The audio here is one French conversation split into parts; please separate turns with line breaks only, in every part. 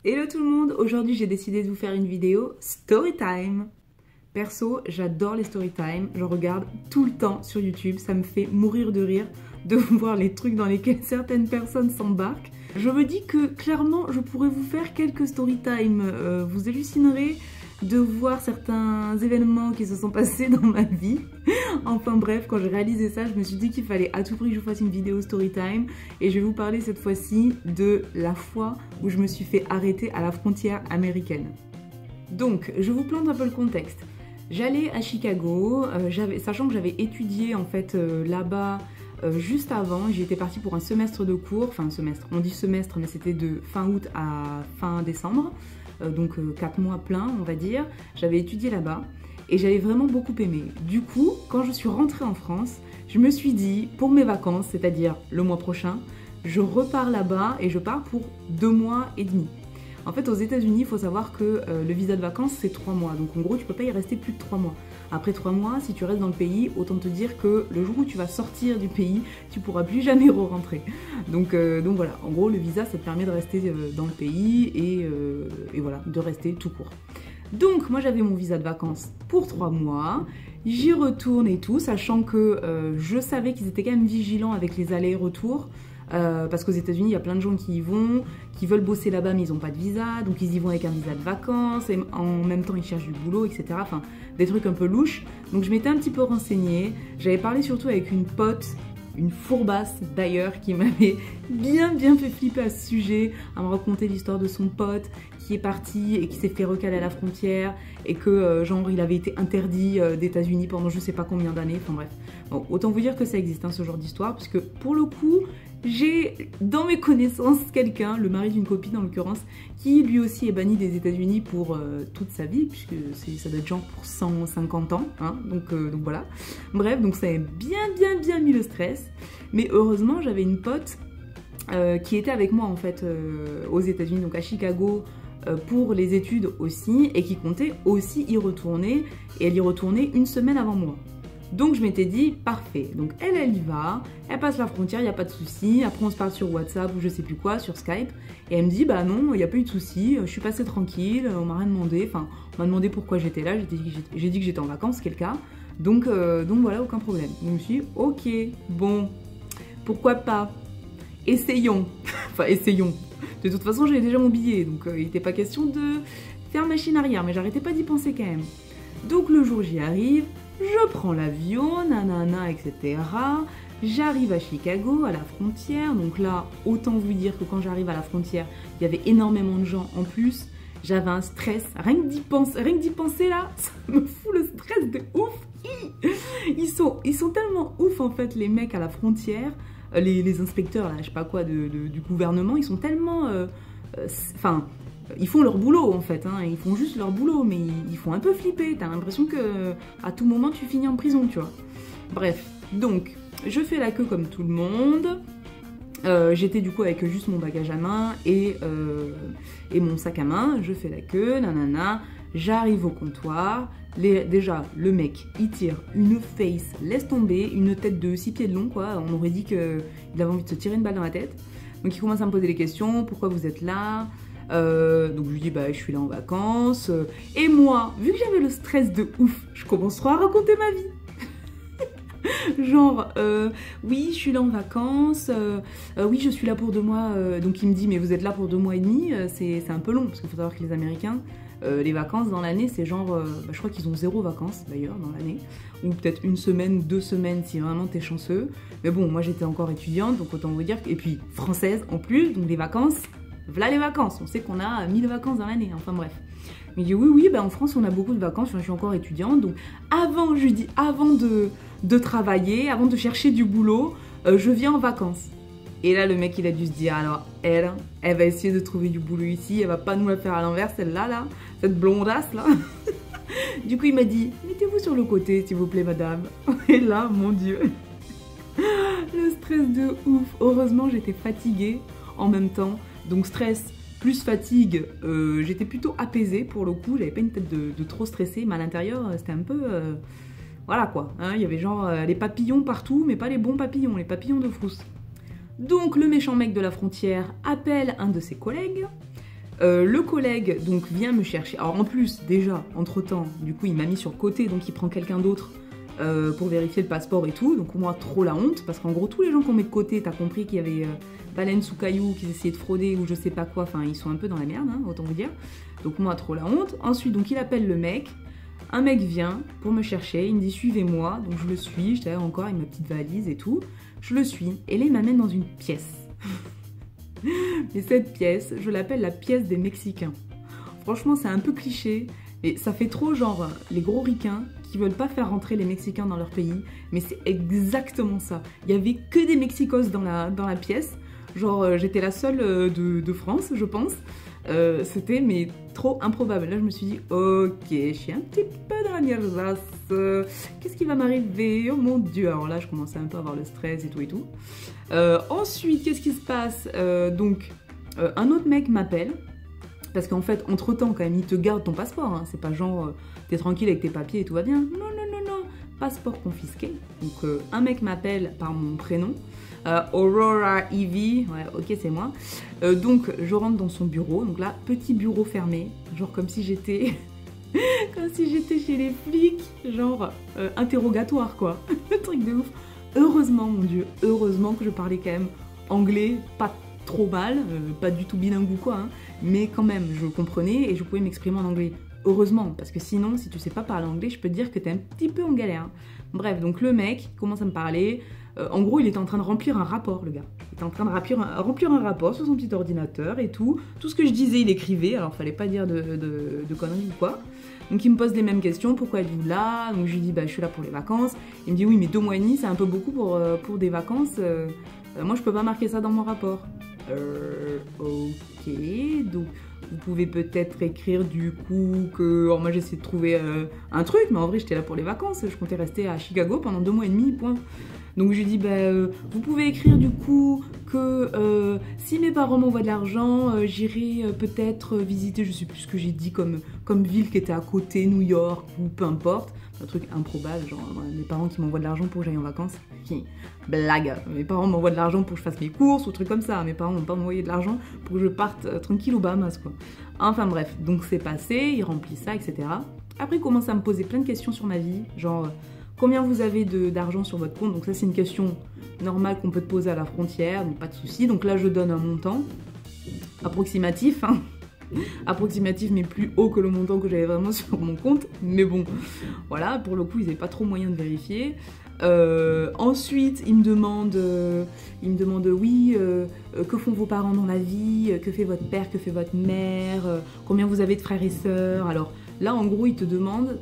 Hello tout le monde, aujourd'hui j'ai décidé de vous faire une vidéo story time. Perso, j'adore les story time, je regarde tout le temps sur YouTube, ça me fait mourir de rire de voir les trucs dans lesquels certaines personnes s'embarquent. Je me dis que clairement je pourrais vous faire quelques story time, vous hallucinerez de voir certains événements qui se sont passés dans ma vie. Enfin bref, quand j'ai réalisé ça, je me suis dit qu'il fallait à tout prix que je vous fasse une vidéo story time et je vais vous parler cette fois-ci de la fois où je me suis fait arrêter à la frontière américaine. Donc, je vous plante un peu le contexte. J'allais à Chicago, sachant que j'avais étudié en fait là-bas juste avant. J'y étais partie pour un semestre de cours, enfin un semestre, on dit semestre mais c'était de fin août à fin décembre. Donc 4 mois pleins on va dire, j'avais étudié là-bas et j'avais vraiment beaucoup aimé. Du coup, quand je suis rentrée en France, je me suis dit, pour mes vacances, c'est-à-dire le mois prochain, je repars là-bas et je pars pour 2 mois et demi. En fait, aux États-Unis, il faut savoir que le visa de vacances, c'est 3 mois. Donc en gros, tu peux pas y rester plus de 3 mois. Après 3 mois, si tu restes dans le pays, autant te dire que le jour où tu vas sortir du pays, tu pourras plus jamais re-rentrer. Donc voilà, en gros, le visa, ça te permet de rester dans le pays et voilà, de rester tout court. Donc moi, j'avais mon visa de vacances pour 3 mois. J'y retourne et tout, sachant que je savais qu'ils étaient quand même vigilants avec les allers-retours. Parce qu'aux États-Unis, il y a plein de gens qui y vont, qui veulent bosser là-bas mais ils n'ont pas de visa, donc ils y vont avec un visa de vacances, et en même temps ils cherchent du boulot, etc. Enfin, des trucs un peu louches. Donc je m'étais un petit peu renseignée. J'avais parlé surtout avec une pote, une fourbasse d'ailleurs, qui m'avait bien fait flipper à ce sujet, à me raconter l'histoire de son pote qui est parti et qui s'est fait recaler à la frontière et que genre il avait été interdit d'États-Unis pendant je sais pas combien d'années, enfin bref. Bon, autant vous dire que ça existe hein, ce genre d'histoire, parce que pour le coup, j'ai dans mes connaissances quelqu'un, le mari d'une copine en l'occurrence, qui lui aussi est banni des États-Unis pour toute sa vie, puisque ça doit être genre pour 150 ans, hein, donc voilà. Bref, donc ça a bien mis le stress, mais heureusement j'avais une pote qui était avec moi en fait aux États-Unis, donc à Chicago, pour les études aussi, et qui comptait aussi y retourner, et elle y retournait une semaine avant moi. Donc je m'étais dit, parfait, donc elle y va, elle passe la frontière, il n'y a pas de souci. Après on se parle sur WhatsApp ou je sais plus quoi, sur Skype, et elle me dit, bah non, il n'y a pas eu de souci, je suis passée tranquille, on m'a rien demandé, enfin on m'a demandé pourquoi j'étais là, j'ai dit que j'étais en vacances, ce qui est le cas, donc voilà, aucun problème. Donc je me suis dit, ok, bon, pourquoi pas, essayons, enfin essayons. De toute façon j'avais déjà mon billet, donc il n'était pas question de faire machine arrière, mais j'arrêtais pas d'y penser quand même. Donc le jour j'y arrive, je prends l'avion, nanana, etc. J'arrive à Chicago, à la frontière. Donc là, autant vous dire que quand j'arrive à la frontière, il y avait énormément de gens en plus. J'avais un stress, rien que d'y penser là, ça me fout le stress de ouf. Ils sont tellement ouf en fait, les mecs à la frontière, les inspecteurs là, je sais pas quoi, du gouvernement, ils sont tellement... Enfin... ils font leur boulot en fait, hein. Ils font juste leur boulot, mais ils font un peu flipper. T'as l'impression que à tout moment tu finis en prison, tu vois. Bref, donc je fais la queue comme tout le monde. J'étais du coup avec juste mon bagage à main et mon sac à main. Je fais la queue, nanana. J'arrive au comptoir. Déjà, le mec, il tire une face, laisse tomber, une tête de 6 pieds de long, quoi. On aurait dit qu'il avait envie de se tirer une balle dans la tête. Donc il commence à me poser des questions. Pourquoi vous êtes là ? Donc je lui dis bah je suis là en vacances et moi vu que j'avais le stress de ouf je commence trop à raconter ma vie. Genre oui je suis là en vacances, oui je suis là pour 2 mois, donc il me dit mais vous êtes là pour 2 mois et demi, c'est un peu long parce qu'il faut savoir que les Américains les vacances dans l'année c'est genre bah, je crois qu'ils ont 0 vacances d'ailleurs dans l'année, ou peut-être 1 semaine ou 2 semaines si vraiment t'es chanceux, mais bon moi j'étais encore étudiante donc autant vous dire, et puis française en plus, donc les vacances, voilà les vacances, on sait qu'on a 1000 vacances dans l'année, enfin bref. Il me dit oui, ben en France on a beaucoup de vacances, enfin, je suis encore étudiante, donc avant, je lui dis, avant de travailler, avant de chercher du boulot, je viens en vacances. Et là le mec il a dû se dire, alors elle va essayer de trouver du boulot ici, elle va pas nous la faire à l'envers, celle-là, là, cette blondasse là. Du coup il m'a dit, mettez-vous sur le côté s'il vous plaît madame. Et là, mon Dieu, le stress de ouf. Heureusement j'étais fatiguée en même temps. Donc stress plus fatigue, j'étais plutôt apaisée pour le coup, j'avais pas une tête de trop stressée, mais à l'intérieur c'était un peu... voilà quoi, hein, il y avait genre les papillons partout, mais pas les bons papillons, les papillons de frousse. Donc le méchant mec de la frontière appelle un de ses collègues, Le collègue donc vient me chercher. Alors en plus, déjà, entre-temps, du coup, il m'a mis sur le côté, donc il prend quelqu'un d'autre pour vérifier le passeport et tout. Donc moi, trop la honte, parce qu'en gros, tous les gens qu'on met de côté, t'as compris qu'il y avait baleine sous caillou, qu'ils essayaient de frauder ou je sais pas quoi. Enfin, ils sont un peu dans la merde, hein, autant vous dire. Donc moi, trop la honte. Ensuite, donc il appelle le mec. Un mec vient pour me chercher, il me dit suivez-moi. Donc je le suis, j'étais là encore avec ma petite valise et tout. Je le suis, et là il m'amène dans une pièce. Mais cette pièce, je l'appelle la pièce des Mexicains. Franchement, c'est un peu cliché, et ça fait trop genre les gros ricains qui veulent pas faire rentrer les Mexicains dans leur pays, mais c'est exactement ça. Il y avait que des Mexicos dans la pièce, genre j'étais la seule de France, je pense. C'était mais trop improbable. Là je me suis dit ok, je suis un petit peu dans la mierdasse, qu'est-ce qui va m'arriver, oh mon dieu. Alors là je commençais un peu à avoir le stress et tout et tout. Ensuite qu'est-ce qui se passe, donc un autre mec m'appelle parce qu'en fait entre temps quand même il te garde ton passeport, hein. C'est pas genre t'es tranquille avec tes papiers et tout va bien, non non non non, passeport confisqué. Donc un mec m'appelle par mon prénom, Aurora Evie, ouais, ok, c'est moi. Donc, je rentre dans son bureau. Donc là, petit bureau fermé, genre comme si j'étais, comme si j'étais chez les flics, genre interrogatoire quoi, le truc de ouf. Heureusement, mon Dieu, heureusement que je parlais quand même anglais, pas trop mal, pas du tout bilingue ou quoi, hein, mais quand même, je comprenais et je pouvais m'exprimer en anglais. Heureusement, parce que sinon, si tu sais pas parler anglais, je peux te dire que t'es un petit peu en galère. Hein. Bref, donc le mec commence à me parler. En gros, il était en train de remplir un rapport, le gars. Il était en train de remplir un rapport sur son petit ordinateur et tout. Tout ce que je disais, il écrivait. Alors, fallait pas dire de conneries ou quoi. Donc, il me pose les mêmes questions. Pourquoi êtes-vous là? Donc, je lui dis, bah, je suis là pour les vacances. Il me dit, oui, mais 2 mois et demi, c'est un peu beaucoup pour des vacances. Moi, je peux pas marquer ça dans mon rapport. Ok, donc vous pouvez peut-être écrire du coup que... Alors moi j'essaie de trouver un truc, mais en vrai j'étais là pour les vacances, je comptais rester à Chicago pendant 2 mois et demi, point. Donc je lui dis, bah, vous pouvez écrire du coup que si mes parents m'envoient de l'argent, j'irai peut-être visiter, je sais plus ce que j'ai dit comme ville qui était à côté, New York ou peu importe. Un truc improbable, genre mes parents qui m'envoient de l'argent pour que j'aille en vacances. Blague, mes parents m'envoient de l'argent pour que je fasse mes courses ou trucs comme ça. Mes parents m'ont pas envoyé de l'argent pour que je parte tranquille aux Bahamas quoi. Enfin bref, donc c'est passé, il remplit ça, etc. Après il commence à me poser plein de questions sur ma vie, genre combien vous avez d'argent sur votre compte. Donc ça c'est une question normale qu'on peut te poser à la frontière, donc pas de souci. Donc là je donne un montant approximatif, hein. Approximatif mais plus haut que le montant que j'avais vraiment sur mon compte, mais bon voilà, pour le coup ils n'avaient pas trop moyen de vérifier. Ensuite il me demande oui, que font vos parents dans la vie, que fait votre père, que fait votre mère, combien vous avez de frères et sœurs. Alors là en gros il te demande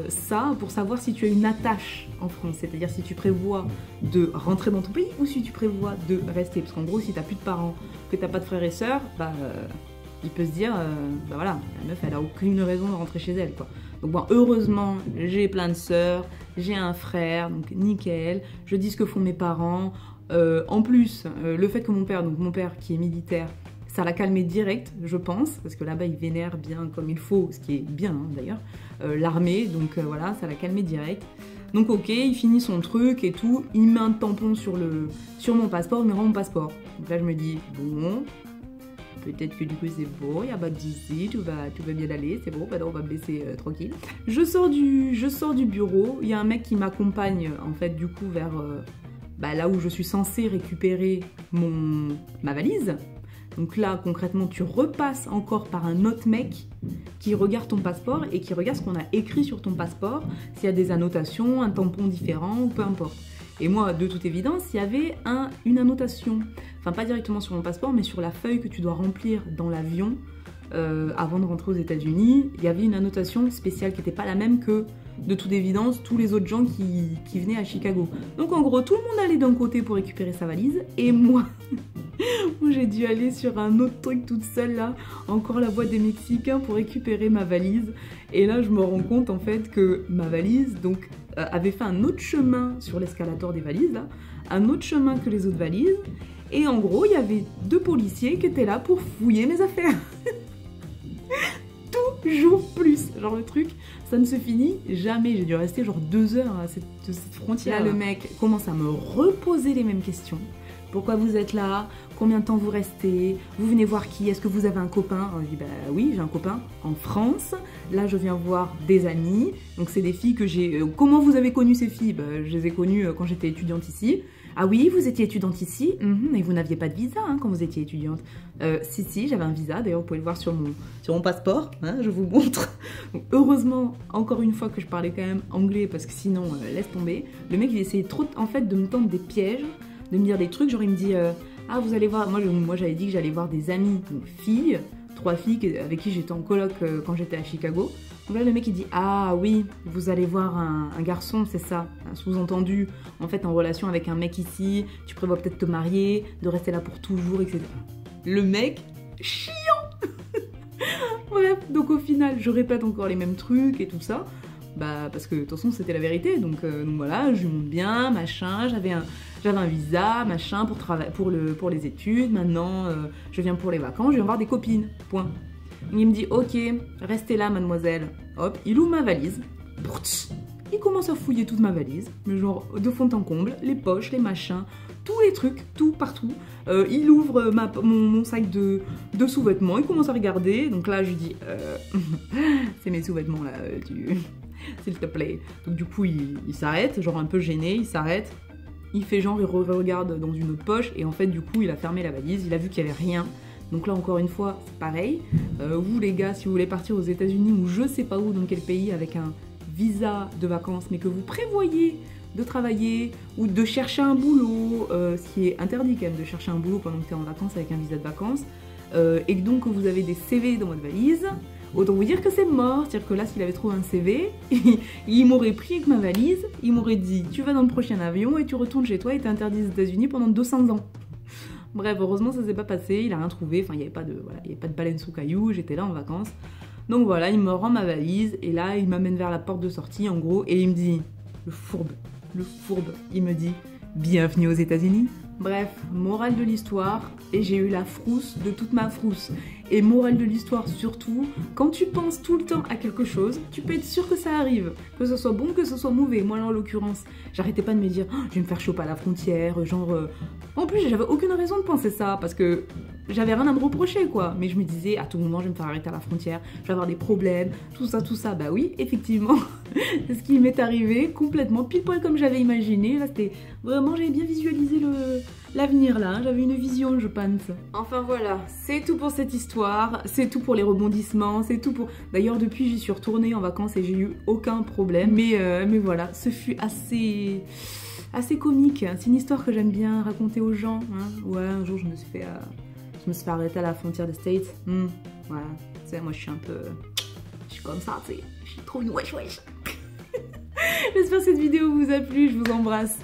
ça pour savoir si tu as une attache en France, c'est-à-dire si tu prévois de rentrer dans ton pays ou si tu prévois de rester, parce qu'en gros si t'as plus de parents, que t'as pas de frères et sœurs, bah il peut se dire, bah voilà, la meuf elle a aucune raison de rentrer chez elle quoi. Donc bon, heureusement j'ai plein de sœurs, j'ai un frère, donc nickel, je dis ce que font mes parents. En plus, le fait que mon père qui est militaire, ça l'a calmé direct, je pense, parce que là-bas il vénère bien comme il faut, ce qui est bien hein, d'ailleurs, l'armée, donc voilà, ça l'a calmé direct. Donc ok, il finit son truc et tout, il met un tampon sur mon passeport, il me rend mon passeport. Donc là je me dis, bon... Peut-être que du coup c'est bon, il n'y a pas de soucis, tout va bien aller, c'est bon, bah non, on va me laisser tranquille. Je sors du bureau, il y a un mec qui m'accompagne en fait du coup vers là où je suis censée récupérer ma valise. Donc là concrètement tu repasses encore par un autre mec qui regarde ton passeport et qui regarde ce qu'on a écrit sur ton passeport, s'il y a des annotations, un tampon différent ou peu importe. Et moi, de toute évidence, il y avait une annotation, enfin pas directement sur mon passeport, mais sur la feuille que tu dois remplir dans l'avion avant de rentrer aux États-Unis. Il y avait une annotation spéciale qui n'était pas la même que, de toute évidence, tous les autres gens qui venaient à Chicago. Donc en gros, tout le monde allait d'un côté pour récupérer sa valise, et moi, j'ai dû aller sur un autre truc toute seule là, encore la voie des Mexicains pour récupérer ma valise. Et là, je me rends compte en fait que ma valise, donc, avait fait un autre chemin sur l'escalator des valises, là, un autre chemin que les autres valises, et en gros, il y avait 2 policiers qui étaient là pour fouiller mes affaires. Toujours plus, genre le truc, ça ne se finit jamais, j'ai dû rester genre 2 heures à cette frontière. Là, le mec commence à me reposer les mêmes questions, pourquoi vous êtes là, combien de temps vous restez, vous venez voir qui, est-ce que vous avez un copain? Alors, je dis bah oui, j'ai un copain en France, là je viens voir des amis, donc c'est des filles que j'ai... comment vous avez connu ces filles? Bah, je les ai connues quand j'étais étudiante ici. Ah oui, vous étiez étudiante ici, et vous n'aviez pas de visa hein, quand vous étiez étudiante. Si, j'avais un visa, d'ailleurs vous pouvez le voir sur mon passeport, hein, je vous montre. Donc, heureusement, encore une fois que je parlais quand même anglais, parce que sinon, laisse tomber. Le mec il essayait trop en fait de me tendre des pièges, de me dire des trucs, genre il me dit... ah, vous allez voir, moi j'avais dit que j'allais voir des amis, donc filles, 3 filles avec qui j'étais en coloc quand j'étais à Chicago. Donc là le mec il dit, ah oui, vous allez voir un garçon, c'est ça, un sous-entendu, en fait en relation avec un mec ici, tu prévois peut-être te marier, de rester là pour toujours, etc. Le mec, chiant. Bref, donc au final je répète encore les mêmes trucs et tout ça. Bah parce que de toute façon c'était la vérité, donc voilà, je lui montre bien, machin, j'avais un visa, machin, pour les études, maintenant je viens pour les vacances, je viens voir des copines, point. Il me dit, ok, restez là mademoiselle, hop, il ouvre ma valise, il commence à fouiller toute ma valise, mais genre de fond en comble, les poches, les machins, tous les trucs, tout, partout. Il ouvre mon sac de sous-vêtements, il commence à regarder, donc là je lui dis, c'est mes sous-vêtements là, s'il te plaît. Donc du coup il s'arrête, genre un peu gêné, il s'arrête, il fait genre, il regarde dans une autre poche, et en fait du coup il a fermé la valise, il a vu qu'il n'y avait rien. Donc là encore une fois, c'est pareil. Vous les gars, si vous voulez partir aux États-Unis ou je sais pas où, dans quel pays, avec un visa de vacances, mais que vous prévoyez de travailler ou de chercher un boulot, ce qui est interdit quand même de chercher un boulot pendant que tu es en vacances avec un visa de vacances, et que donc vous avez des CV dans votre valise, autant vous dire que c'est mort. C'est-à-dire que là, s'il avait trouvé un CV, il m'aurait pris avec ma valise, il m'aurait dit tu vas dans le prochain avion et tu retournes chez toi et t'es interdit aux États-Unis pendant 200 ans. Bref, heureusement ça s'est pas passé, il a rien trouvé, enfin il n'y avait pas de baleine sous caillou, j'étais là en vacances. Donc voilà, il me rend ma valise et là il m'amène vers la porte de sortie en gros et il me dit, le fourbe, il me dit bienvenue aux États-Unis. Bref, morale de l'histoire, et j'ai eu la frousse de toute ma frousse. Et morale de l'histoire surtout, quand tu penses tout le temps à quelque chose, tu peux être sûr que ça arrive. Que ce soit bon, que ce soit mauvais. Moi là en l'occurrence, j'arrêtais pas de me dire, oh, je vais me faire choper à la frontière, genre... En plus j'avais aucune raison de penser ça, parce que j'avais rien à me reprocher quoi. Mais je me disais, à tout moment je vais me faire arrêter à la frontière, je vais avoir des problèmes, tout ça. Bah oui, effectivement, c'est ce qui m'est arrivé complètement, pile poil comme j'avais imaginé. Là c'était vraiment, j'avais bien visualisé l'avenir là, j'avais une vision je pense. Enfin voilà, c'est tout pour cette histoire, c'est tout pour les rebondissements, c'est tout pour... D'ailleurs depuis j'y suis retournée en vacances et j'ai eu aucun problème, mais voilà, ce fut assez comique, c'est une histoire que j'aime bien raconter aux gens, hein. Ouais, un jour je me suis fait arrêter à la frontière des States, voilà, tu sais, moi je suis un peu... Je suis comme ça, tu sais, je suis trop une wesh. J'espère que cette vidéo vous a plu, je vous embrasse.